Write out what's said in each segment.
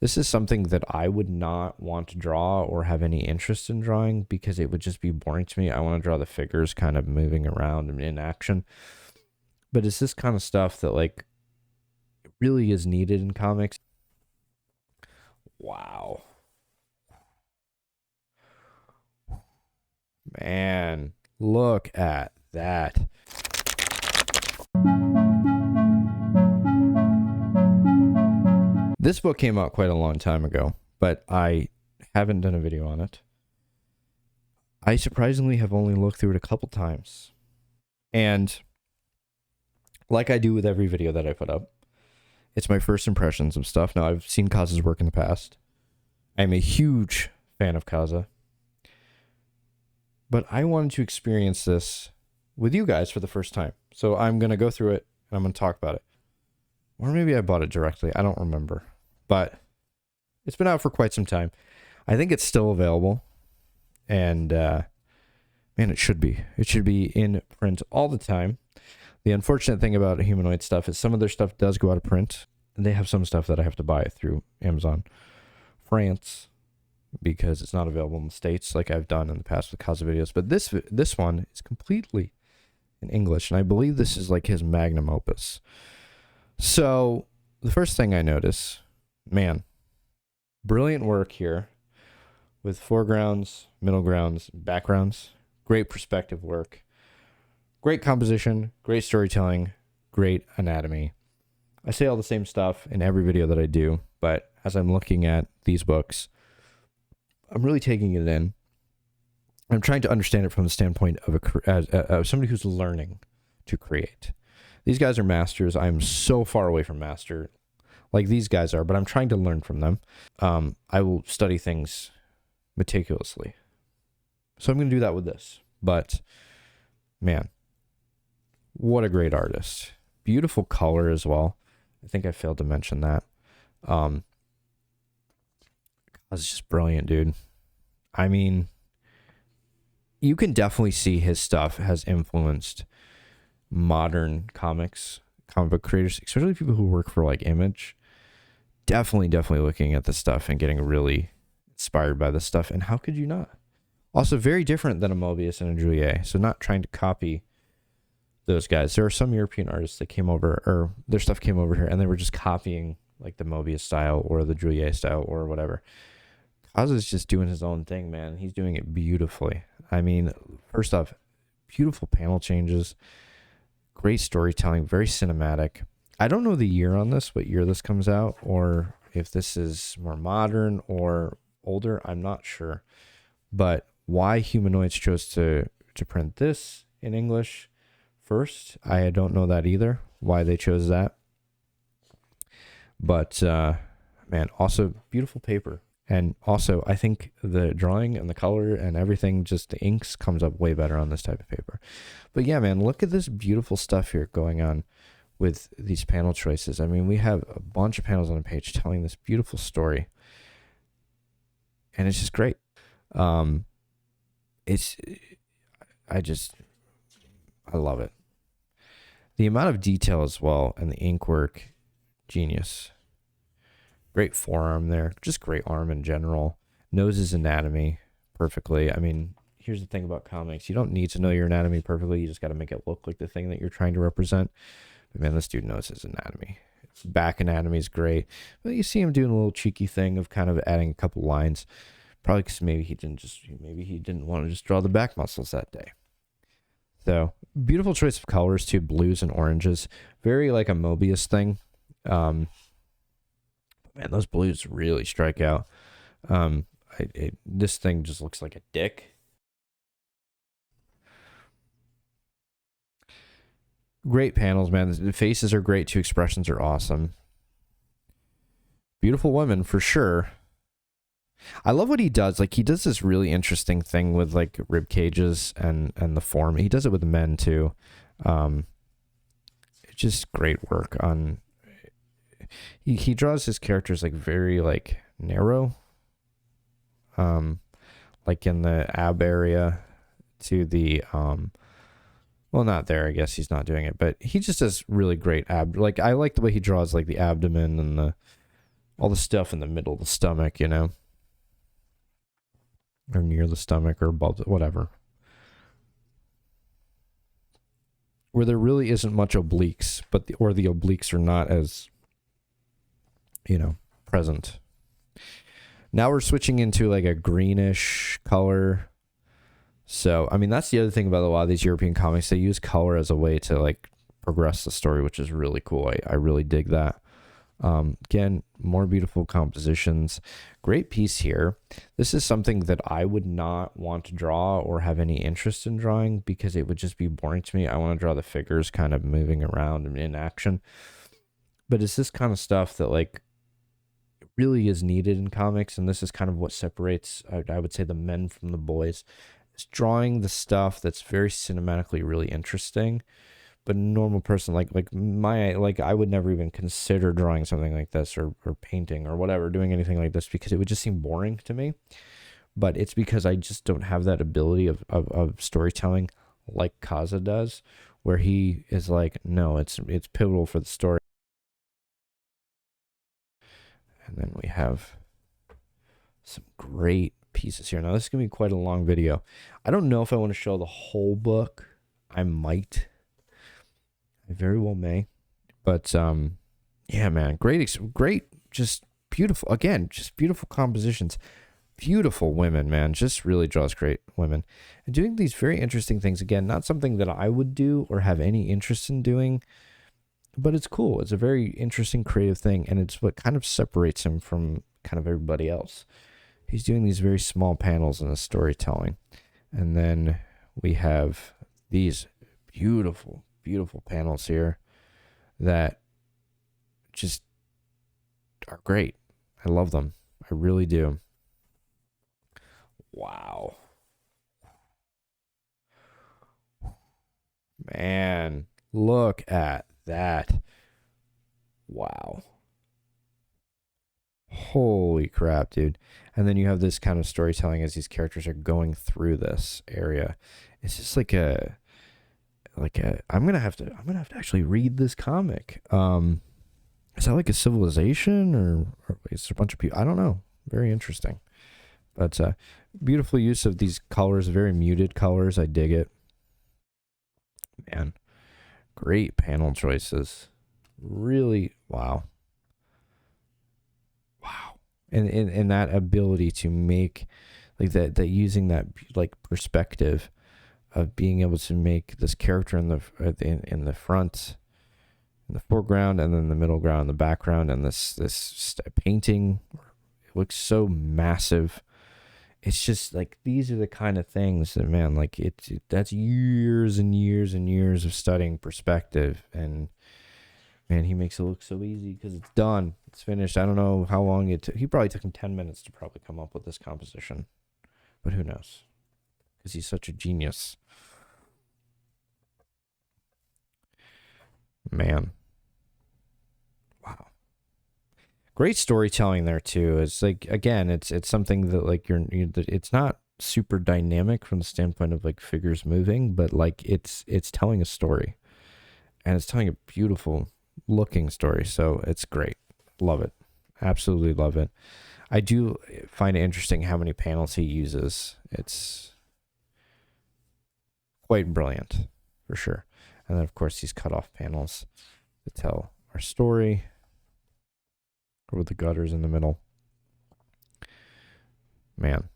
This is something that I would not want to draw or have any interest in drawing because it would just be boring to me. I want to draw the figures kind of moving around and in action. But it's this kind of stuff that like really is needed in comics. Wow. Man, look at that. This book came out quite a long time ago, but I haven't done a video on it. I surprisingly have only looked through it a couple times. And like I do with every video that I put up, it's my first impressions of stuff. Now, I've seen Kaza's work in the past. I'm a huge fan of Kaza. But I wanted to experience this with you guys for the first time. So I'm going to go through it and I'm going to talk about it. Or maybe I bought it directly. I don't remember. But it's been out for quite some time. I think it's still available. And, man, it should be. It should be in print all the time. The unfortunate thing about humanoid stuff is some of their stuff does go out of print. And they have some stuff that I have to buy through Amazon France because it's not available in the States like I've done in the past with Kaza videos. But this one is completely in English. And I believe this is like his magnum opus. So the first thing I notice, man, brilliant work here with foregrounds, middle grounds, backgrounds, great perspective work, great composition, great storytelling, great anatomy. I say all the same stuff in every video that I do, but as I'm looking at these books, I'm really taking it in. I'm trying to understand it from the standpoint of somebody who's learning to create. These guys are masters. I'm so far away from master like these guys are, but I'm trying to learn from them. I will study things meticulously. So I'm going to do that with this. But, man, what a great artist. Beautiful color as well. I think I failed to mention that. It's just brilliant, dude. I mean, you can definitely see his stuff has influenced modern comic book creators, especially people who work for like Image. Definitely looking at this stuff and getting really inspired by this stuff. And how could you not? Also, very different than a Mobius and a Juliet. So not trying to copy those guys. There are some European artists that came over, or their stuff came over here, and they were just copying like the Mobius style or the Juliet style or whatever. Kaza's just doing his own thing, man. He's doing it beautifully. I mean, first off, beautiful panel changes. Great storytelling, very cinematic. I don't know the year on this, what year this comes out, or if this is more modern or older. I'm not sure. But why Humanoids chose to print this in English first, I don't know that either, why they chose that. But, man, also beautiful paper. And also, I think the drawing and the color and everything, just the inks comes up way better on this type of paper. But yeah, man, look at this beautiful stuff here going on with these panel choices. I mean, we have a bunch of panels on a page telling this beautiful story. And it's just great. I love it. The amount of detail as well and the ink work, genius. Great forearm there. Just great arm in general. Knows his anatomy perfectly. I mean, here's the thing about comics. You don't need to know your anatomy perfectly. You just got to make it look like the thing that you're trying to represent. But man, this dude knows his anatomy. His back anatomy is great. But you see him doing a little cheeky thing of kind of adding a couple lines. Probably because maybe he didn't want to just draw the back muscles that day. So, beautiful choice of colors too. Blues and oranges. Very like a Mobius thing. Man, those blues really strike out. This thing just looks like a dick. Great panels, man. The faces are great too. Expressions are awesome. Beautiful women for sure. I love what he does. Like, he does this really interesting thing with like rib cages and the form. He does it with men too. It's just great work on. He draws his characters like very like narrow, like in the ab area to the well, not there, I guess he's not doing it, but he just does really great like I like the way he draws like the abdomen and the all the stuff in the middle of the stomach, or near the stomach or above, whatever, where there really isn't much obliques, or the obliques are not as, present. Now we're switching into like a greenish color. So, I mean, that's the other thing about a lot of these European comics. They use color as a way to like progress the story, which is really cool. I really dig that. Again, more beautiful compositions. Great piece here. This is something that I would not want to draw or have any interest in drawing because it would just be boring to me. I want to draw the figures kind of moving around and in action. But it's this kind of stuff that like really is needed in comics, and this is kind of what separates, I would say, the men from the boys. It's drawing the stuff that's very cinematically really interesting. But a normal person like I would never even consider drawing something like this or painting or whatever, doing anything like this, because it would just seem boring to me. But it's because I just don't have that ability of storytelling like Kaza does, where he is like, no, it's pivotal for the story. And then we have some great pieces here. Now this is gonna be quite a long video. I don't know if I want to show the whole book. I might. I very well may. But yeah, man, great, just beautiful. Again, just beautiful compositions. Beautiful women, man. Just really draws great women. And doing these very interesting things. Again, not something that I would do or have any interest in doing, but it's cool. It's a very interesting creative thing, and it's what kind of separates him from kind of everybody else. He's doing these very small panels in the storytelling. And then we have these beautiful panels here that just are great. I love them. I really do. Wow. Man, look at that. Wow. Holy crap, dude. And then you have this kind of storytelling as these characters are going through this area. It's just I'm gonna have to actually read this comic. Is that like a civilization or is there a bunch of people? I don't know. Very interesting. But beautiful use of these colors, very muted colors. I dig it. Man, great panel choices. Really, wow. And that ability to make like that using that like perspective of being able to make this character in the front, in the foreground, and then the middle ground, the background, and this painting, it looks so massive. It's just like these are the kind of things that, man, like that's years and years and years of studying perspective, and man, he makes it look so easy because it's done, it's finished. I don't know how long it took. He probably took him 10 minutes to probably come up with this composition, but who knows? Because he's such a genius. Man. Wow. Great storytelling there too. It's like, again, it's something that like it's not super dynamic from the standpoint of like figures moving, but like it's telling a story, and it's telling a beautiful looking story. So it's great. Love it. Absolutely love it. I do find it interesting how many panels he uses. It's quite brilliant, for sure. And then, of course, these cut-off panels to tell our story, with the gutters in the middle. Man.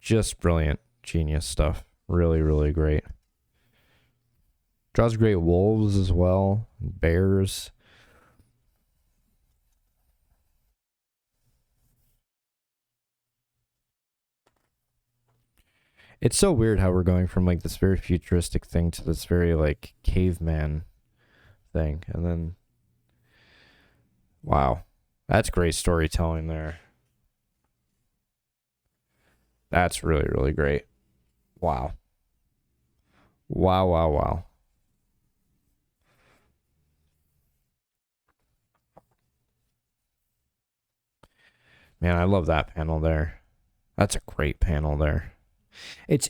Just brilliant, genius stuff. Really, really great. Draws great wolves as well, bears. It's so weird how we're going from like this very futuristic thing to this very like caveman thing. And then, wow, that's great storytelling there. That's really, really great. Wow. Wow, wow, wow. Man, I love that panel there. That's a great panel there. It's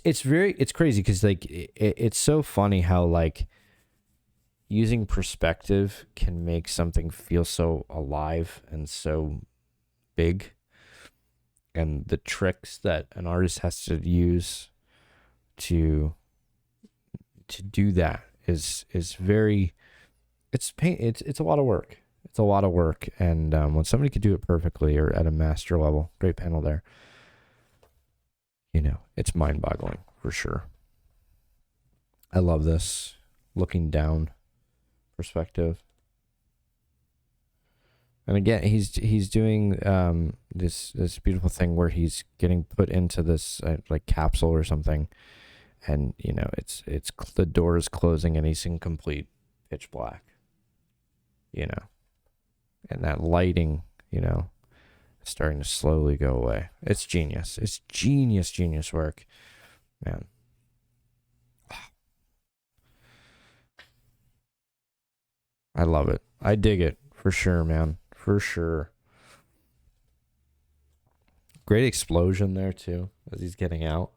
crazy because like it's so funny how like using perspective can make something feel so alive and so big. And the tricks that an artist has to use to do that is very, it's a lot of work. It's a lot of work. And when somebody could do it perfectly or at a master level, great panel there, it's mind-boggling for sure. I love this looking down perspective. And again, he's doing this beautiful thing where he's getting put into this like capsule or something, and it's the door is closing and he's in complete pitch black. And that lighting, starting to slowly go away. It's genius. It's genius work, man. I love it. I dig it for sure, man. For sure. Great explosion there too, as he's getting out.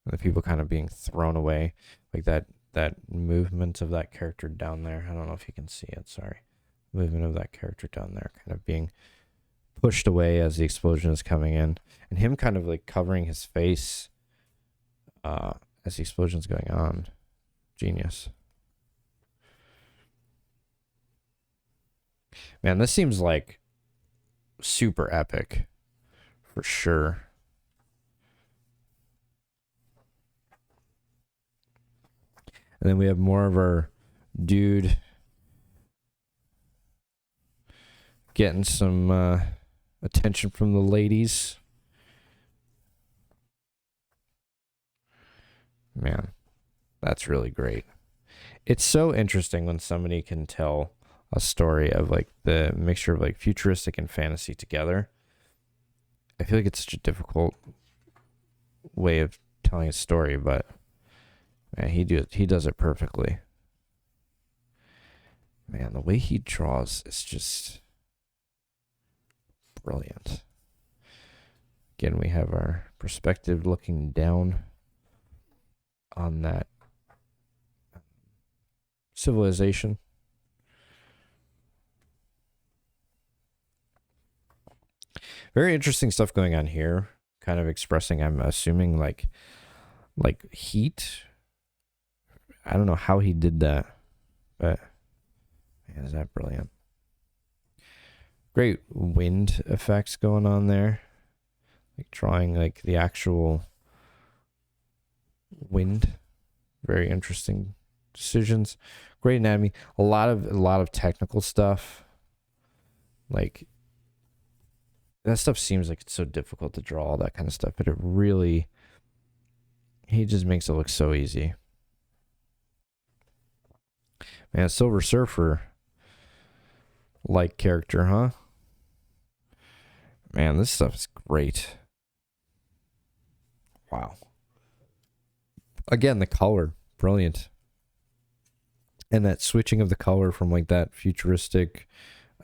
And the people kind of being thrown away, like that movement of that character down there. I don't know if you can see it. Sorry, movement of that character down there, kind of being pushed away as the explosion is coming in, and him kind of like covering his face as the explosion's going on. Genius. Man, this seems like super epic for sure. And then we have more of our dude getting some attention from the ladies. Man, that's really great. It's so interesting when somebody can tell a story of like the mixture of like futuristic and fantasy together. I feel like it's such a difficult way of telling a story, but man, he does it perfectly. Man, the way he draws is just brilliant. Again, we have our perspective looking down on that civilization. Very interesting stuff going on here. Kind of expressing, I'm assuming, like heat. I don't know how he did that, but man, is that brilliant. Great wind effects going on there. Like drawing like the actual wind. Very interesting decisions. Great anatomy. A lot of technical stuff. Like that stuff seems like it's so difficult to draw, all that kind of stuff, but it really, he just makes it look so easy. Man, Silver Surfer like character, huh? Man, this stuff is great. Wow. Again, the color, brilliant. And that switching of the color from like that futuristic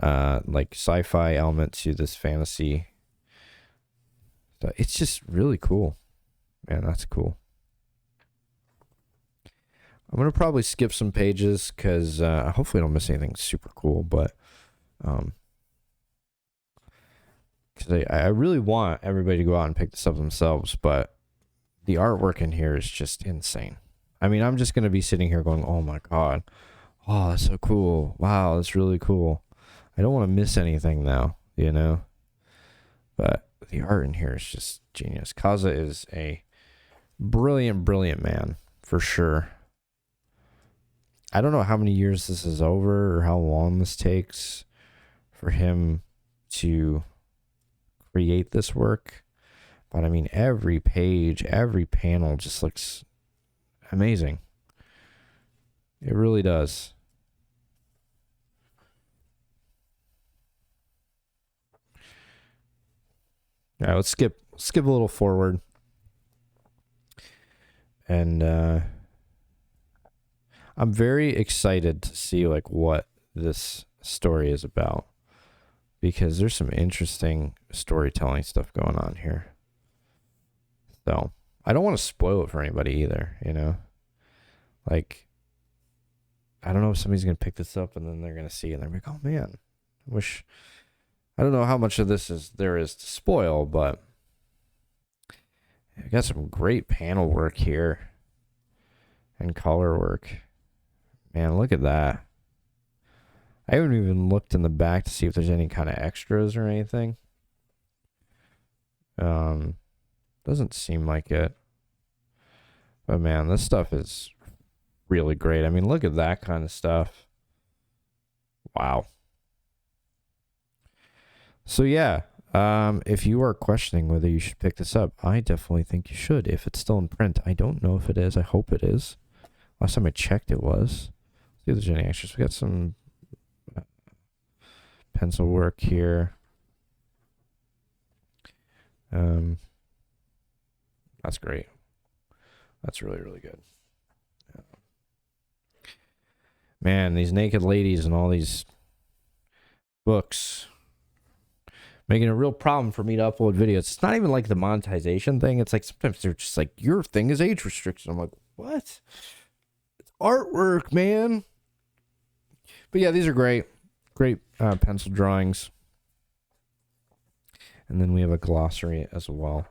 like sci-fi element to this fantasy. So it's just really cool. Man, that's cool. I'm going to probably skip some pages because hopefully I don't miss anything super cool, but because I really want everybody to go out and pick this up themselves, but the artwork in here is just insane. I mean, I'm just going to be sitting here going, oh my God. Oh, that's so cool. Wow, that's really cool. I don't want to miss anything now, but the art in here is just genius. Kaza is a brilliant man for sure. I don't know how many years this is over or how long this takes for him to create this work. But I mean, every page, every panel just looks amazing. It really does. All right, let's skip a little forward. And I'm very excited to see like what this story is about, because there's some interesting storytelling stuff going on here. So I don't want to spoil it for anybody either, Like, I don't know if somebody's going to pick this up and then they're going to see it and they're like, oh man, I don't know how much of this there is to spoil, but I got some great panel work here and color work. Man, look at that. I haven't even looked in the back to see if there's any kind of extras or anything. Doesn't seem like it. But man, this stuff is really great. I mean, look at that kind of stuff. Wow. So yeah, if you are questioning whether you should pick this up, I definitely think you should if it's still in print. I don't know if it is. I hope it is. Last time I checked, it was. Let's see if there's any extras. We got some pencil work here. That's great. That's really, really good. Yeah. Man, these naked ladies and all these books making a real problem for me to upload videos. It's not even like the monetization thing. It's like sometimes they're just like, your thing is age restricted. I'm like, what? It's artwork, man. But yeah, these are great. Great pencil drawings. And then we have a glossary as well.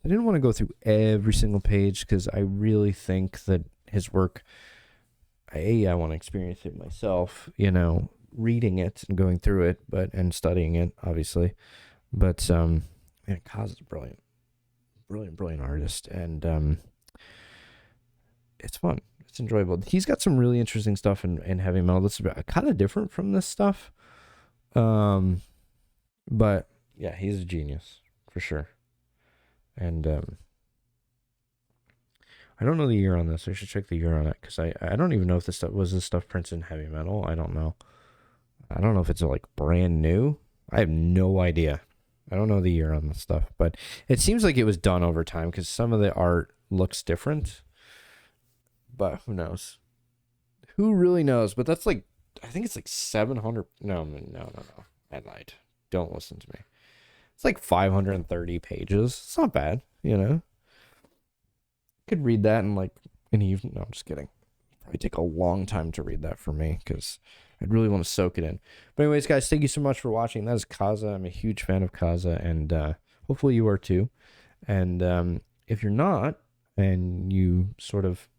I didn't want to go through every single page because I really think that his work, I want to experience it myself, reading it and going through it, and studying it, obviously. But man, Kaz is brilliant. Brilliant artist. And it's fun. It's enjoyable. He's got some really interesting stuff in heavy metal that's kind of different from this stuff. But yeah, he's a genius for sure. And I don't know the year on this. I should check the year on it because I don't even know if this stuff printed in heavy metal. I don't know. I don't know if it's like brand new. I have no idea. I don't know the year on this stuff, but it seems like it was done over time because some of the art looks different. But who knows? Who really knows? But that's like, I think it's like 700. No. I lied. Don't listen to me. It's like 530 pages. It's not bad, Could read that in like an evening. No, I'm just kidding. Probably take a long time to read that for me because I'd really want to soak it in. But anyways, guys, thank you so much for watching. That is Kaza. I'm a huge fan of Kaza, and hopefully you are too. And if you're not, and you sort of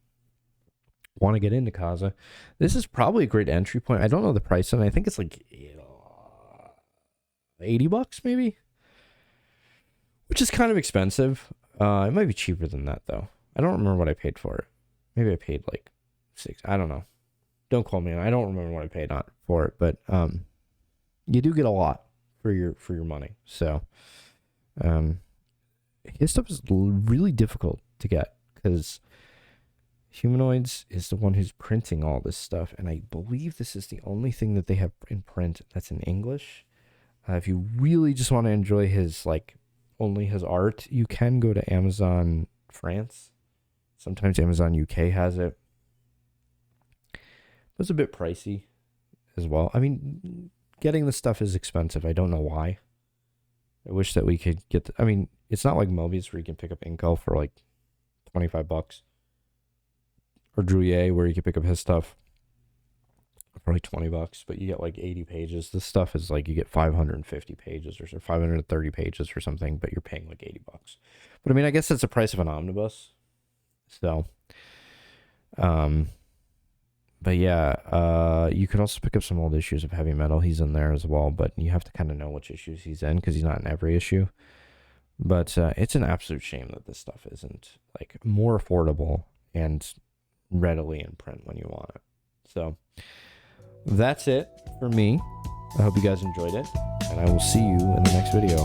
want to get into Kaza, this is probably a great entry point. I don't know the price, and I think it's like $80 maybe, which is kind of expensive. It might be cheaper than that though. I don't remember what I paid for it. Maybe I paid like $6. I don't know. Don't call me. I don't remember what I paid for it, but you do get a lot for your money. So his stuff is really difficult to get because Humanoids is the one who's printing all this stuff, and I believe this is the only thing that they have in print that's in English. If you really just want to enjoy his only his art, you can go to Amazon France. Sometimes Amazon UK has it. It's a bit pricey as well. I mean, getting the stuff is expensive. I don't know why. I wish that we could get it's not like Mobius where you can pick up Inco for like $25. Or Drouillet where you can pick up his stuff for like $20, but you get like 80 pages. This stuff is like you get 550 pages or 530 pages or something, but you're paying like $80. But I guess that's the price of an omnibus. So, but yeah, you could also pick up some old issues of Heavy Metal. He's in there as well, but you have to kind of know which issues he's in because he's not in every issue. But it's an absolute shame that this stuff isn't like more affordable and readily in print when you want it. So that's it for me. I hope you guys enjoyed it, and I will see you in the next video.